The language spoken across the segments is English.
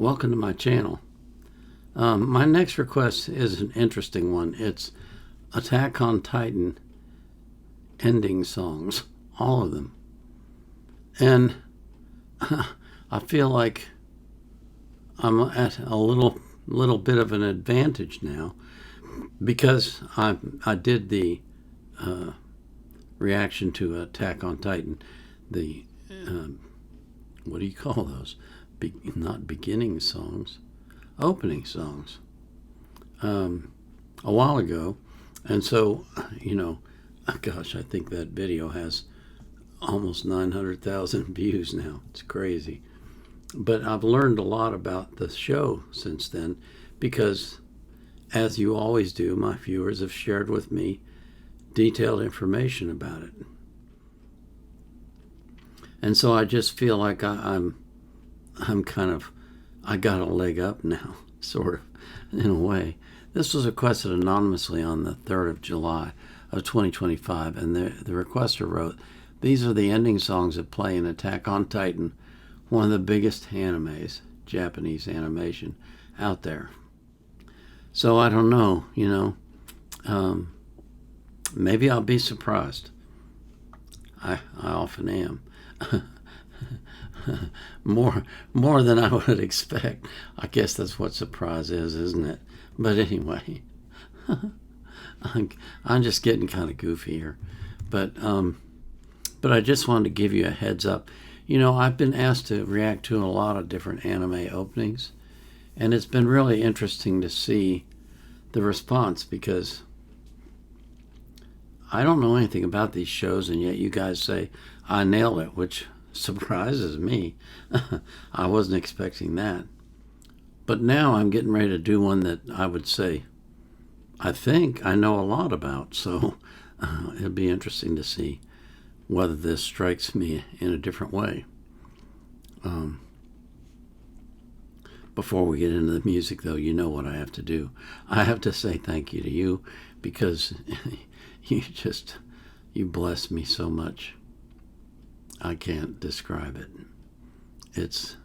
Welcome to my channel. My next request is an interesting one. It's Attack on Titan ending songs, all of them. And I feel like I'm at a little bit of an advantage now because I did the reaction to Attack on Titan, the what do you call those? Not beginning songs, opening songs, a while ago. And so, gosh, I think that video has almost 900,000 views now. It's crazy. But I've learned a lot about the show since then because, as you always do, my viewers have shared with me detailed information about it. And so I just feel like I got a leg up now, sort of, in a way. This was requested anonymously on the 3rd of July of 2025, and the requester wrote, "These are the ending songs that play in Attack on Titan, one of the biggest animes, Japanese animation, out there." So I don't know, maybe I'll be surprised. I often am. more than I would expect. I guess that's what surprise is, isn't it? But anyway, I'm just getting kind of goofy here. But I just wanted to give you a heads up. I've been asked to react to a lot of different anime openings, and it's been really interesting to see the response because I don't know anything about these shows, and yet you guys say I nailed it, which surprises me. I wasn't expecting that. But now I'm getting ready to do one that I would say I think I know a lot about. So it'll be interesting to see whether this strikes me in a different way. Before we get into the music, though, you know what I have to do. I have to say thank you to you because you bless me so much. I can't describe it. It's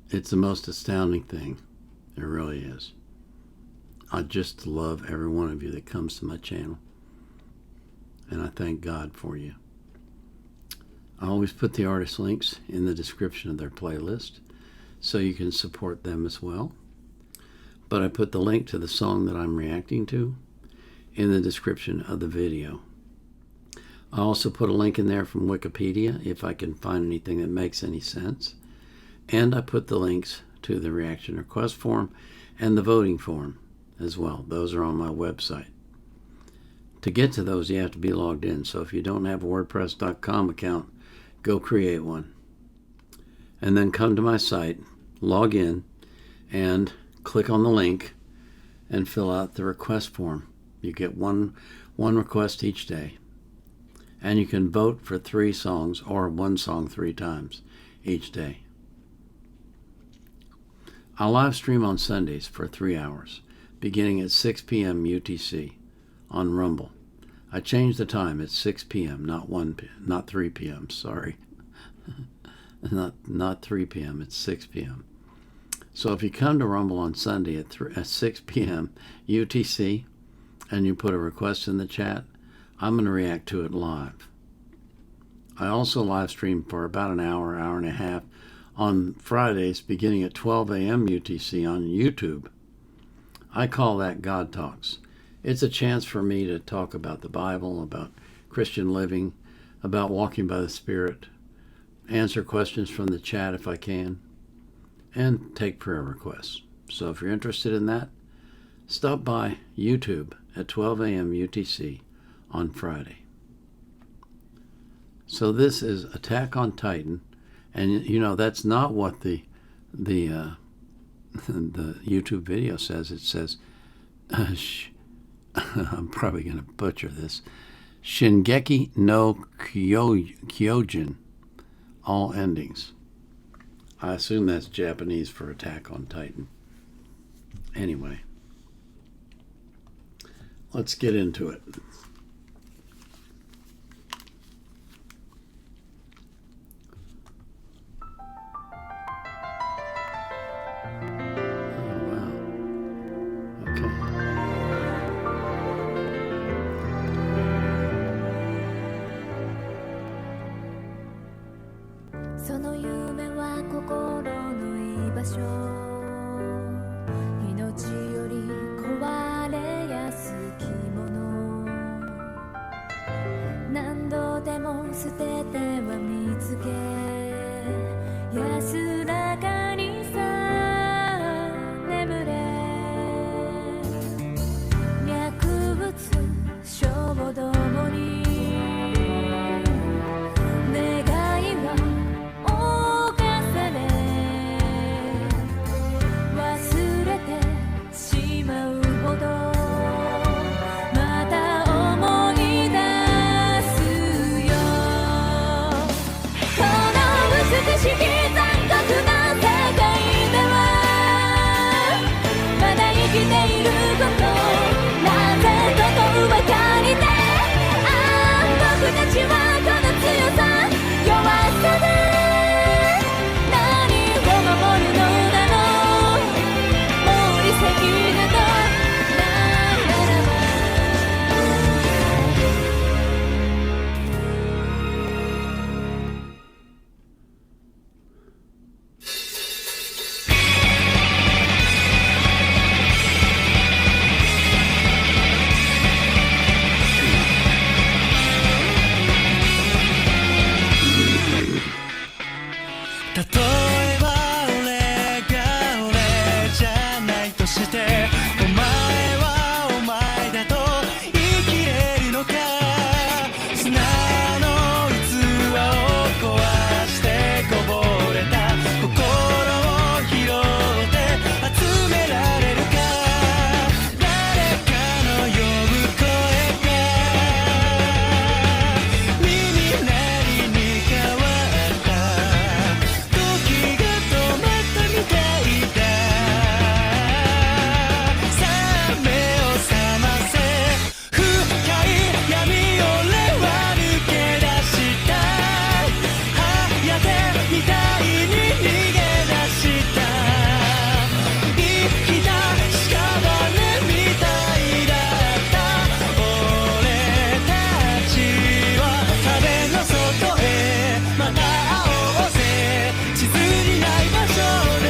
the most astounding thing. It really is. I just love every one of you that comes to my channel. And I thank God for you. I always put the artist links in the description of their playlist so you can support them as well. But I put the link to the song that I'm reacting to in the description of the video. I also put a link in there from Wikipedia if I can find anything that makes any sense. And I put the links to the reaction request form and the voting form as well. Those are on my website. To get to those, you have to be logged in. So if you don't have a WordPress.com account, go create one. And then come to my site, log in, and click on the link and fill out the request form. You get one request each day. And you can vote for 3 songs or one song 3 times each day. I'll live stream on Sundays for 3 hours, beginning at 6 p.m. UTC on Rumble. I changed the time. It's 6 p.m., not 3 p.m. Sorry, not 3 p.m. It's 6 p.m. So if you come to Rumble on Sunday at 6 p.m. UTC and you put a request in the chat, I'm going to react to it live. I also live stream for about an hour and a half on Fridays beginning at 12 a.m. UTC on YouTube. I call that God Talks. It's a chance for me to talk about the Bible, about Christian living, about walking by the Spirit, answer questions from the chat if I can, and take prayer requests. So if you're interested in that, stop by YouTube at 12 a.m. UTC on Friday. So this is Attack on Titan, and that's not what the YouTube video says. It says I'm probably going to butcher this, Shingeki no Kyojin, all endings. I assume that's Japanese for Attack on Titan. Anyway, let's get into it. その夢は心の居場所、命より壊れやすきもの、何度でも捨てては見つけ、安らかにさ眠れ、脈打つ衝動もに願いは犯され、忘れてしまうほどまた思い出すよ。この美しき残酷な世界ではまだ生きていること、なぜと分かりて、僕たちはこの強さ弱さで何を守るのだろう、もう理石などないならば。例えば俺が俺じゃないとして、お前はお前だと言い切れるのか。砂の器を壊してこぼれた心を拾って集められるか。誰かの呼ぶ声が耳鳴りに変わった、時が止まったみたいだ。さあ目を覚ませ、深い闇を俺は抜け出した。颯みたいに逃げ出した。生きた屍みたいだった俺たちは。壁の外へまた会おうぜ、地図にない場所で。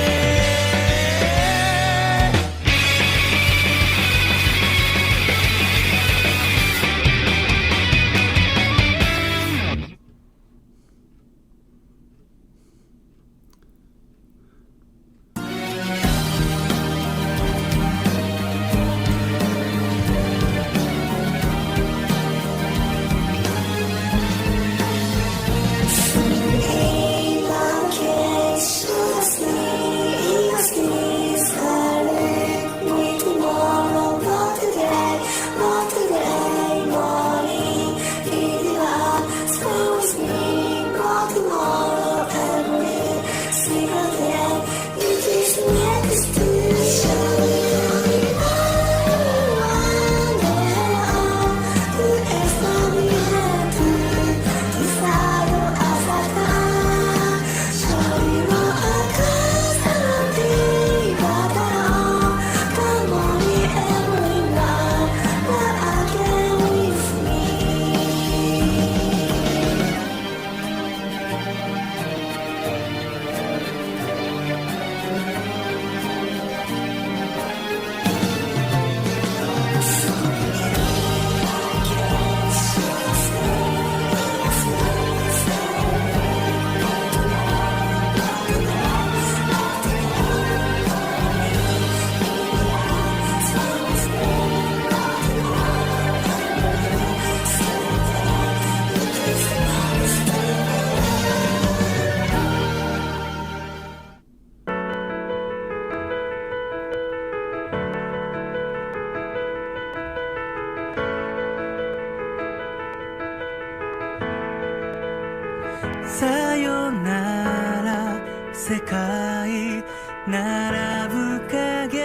さよなら世界、並ぶ影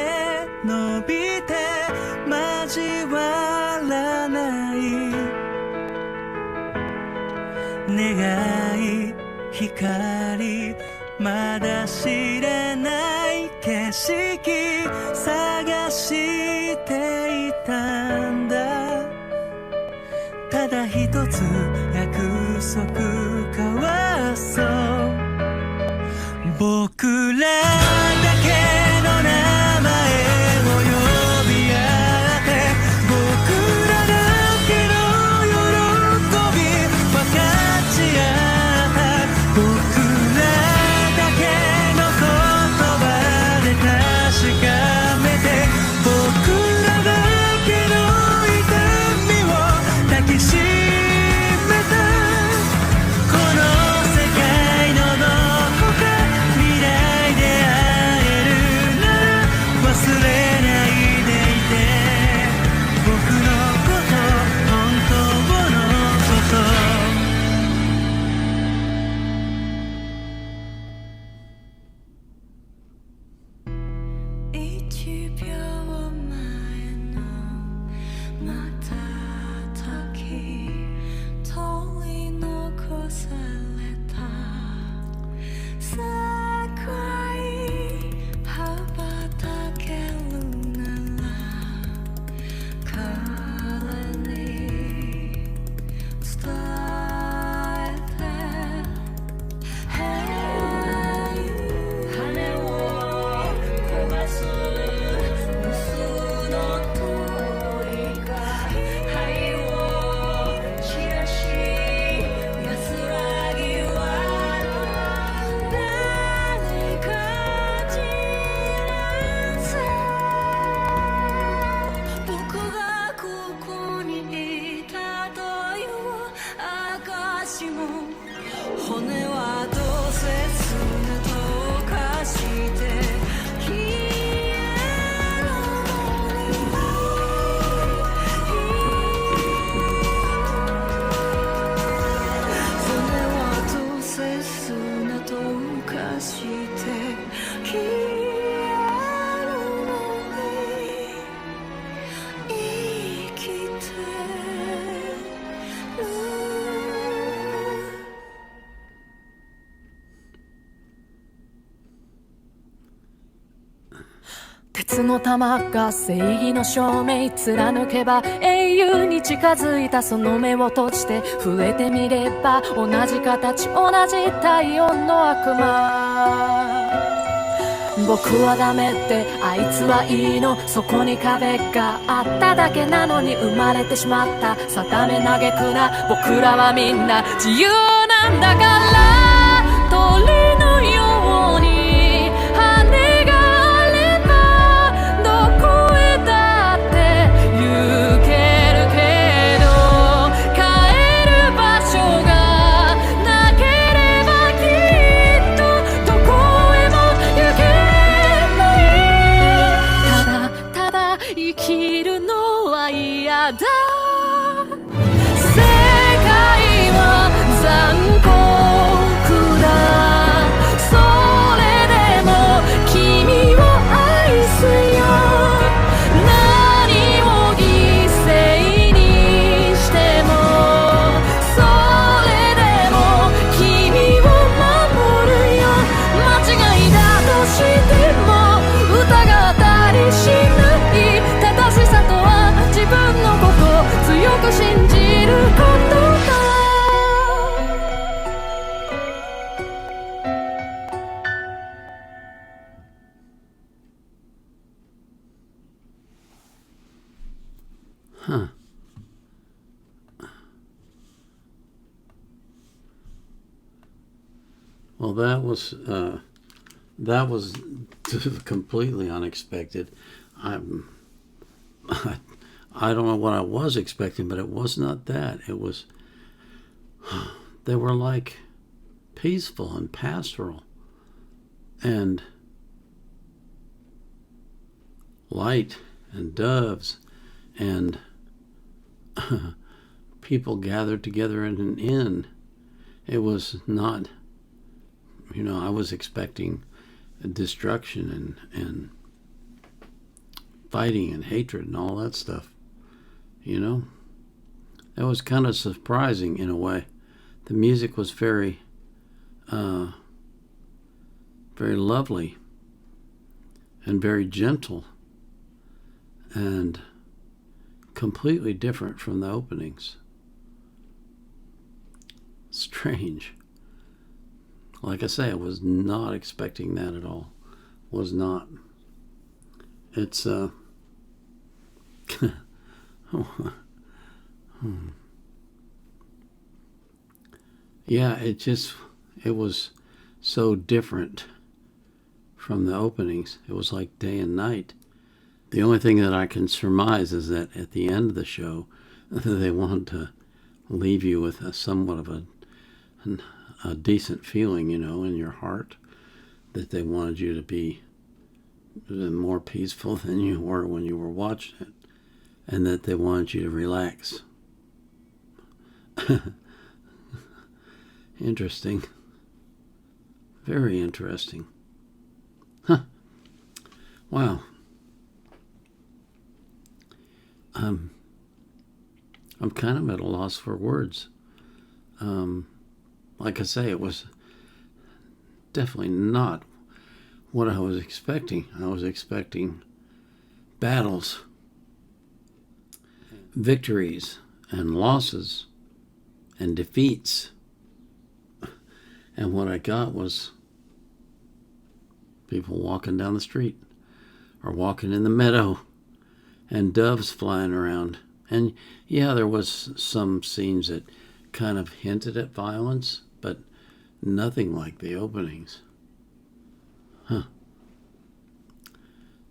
伸びて交わらない、願い光、まだ知れない景色探していたんだ。ただ一つ約束交わそう。しも骨はどうせすぐ溶かして消えるのに骨はどうせ砂溶かして消えるのに生きてる鉄の玉が正義の証明貫けば英雄に近づいたその目を閉じて触れてみれば同じ形同じ体温の悪魔僕はダメってあいつはいいのそこに壁があっただけなのに生まれてしまった定め嘆くな僕らはみんな自由なんだから鳥のように羽があればどこへだって行けるけど帰る場所がなければきっとどこへも行けないただただ生きるのは嫌だ世界は残酷だそれでも君を愛すよ何を犠牲にしてもそれでも君を守るよ間違いだとしても疑ったりしない正しさとは自分のことを強く信じることだHuh. Well, that was completely unexpected. I don't know what I was expecting, but it was not that. It was they were like peaceful and pastoral and light and doves and people gathered together in an inn. It was not, I was expecting destruction and fighting and hatred and all that stuff. That was kind of surprising in a way. The music was very, very lovely and very gentle and completely different from the openings. Strange. Like I say, I was not expecting that at all. Was not. It's yeah, it was so different from the openings. It was like day and night. The only thing that I can surmise is that at the end of the show, they want to leave you with somewhat of a decent feeling, in your heart, that they wanted you to be more peaceful than you were when you were watching it, and that they wanted you to relax. Interesting. Very interesting. Huh. Wow. I'm kind of at a loss for words. Like I say, it was definitely not what I was expecting. I was expecting battles, victories, and losses, and defeats. And what I got was people walking down the street or walking in the meadow and doves flying around. And yeah, there was some scenes that kind of hinted at violence, but nothing like the openings. Huh.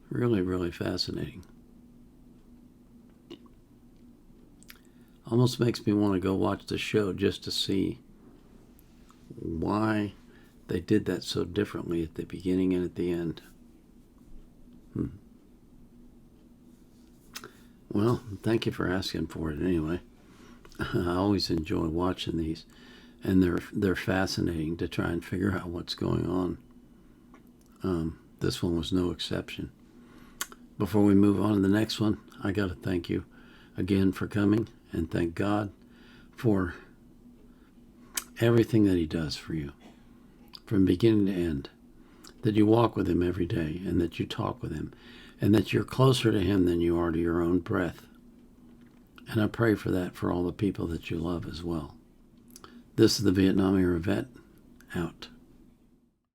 Really, really fascinating. Almost makes me want to go watch the show just to see why they did that so differently at the beginning and at the end. Well, thank you for asking for it anyway. I always enjoy watching these, and they're fascinating to try and figure out what's going on. This one was no exception. Before we move on to the next one, I got to thank you again for coming, and thank God for everything that He does for you from beginning to end, that you walk with Him every day, and that you talk with Him, and that you're closer to Him than you are to your own breath. And I pray for that for all the people that you love as well. This is the Vietnam era vet, out.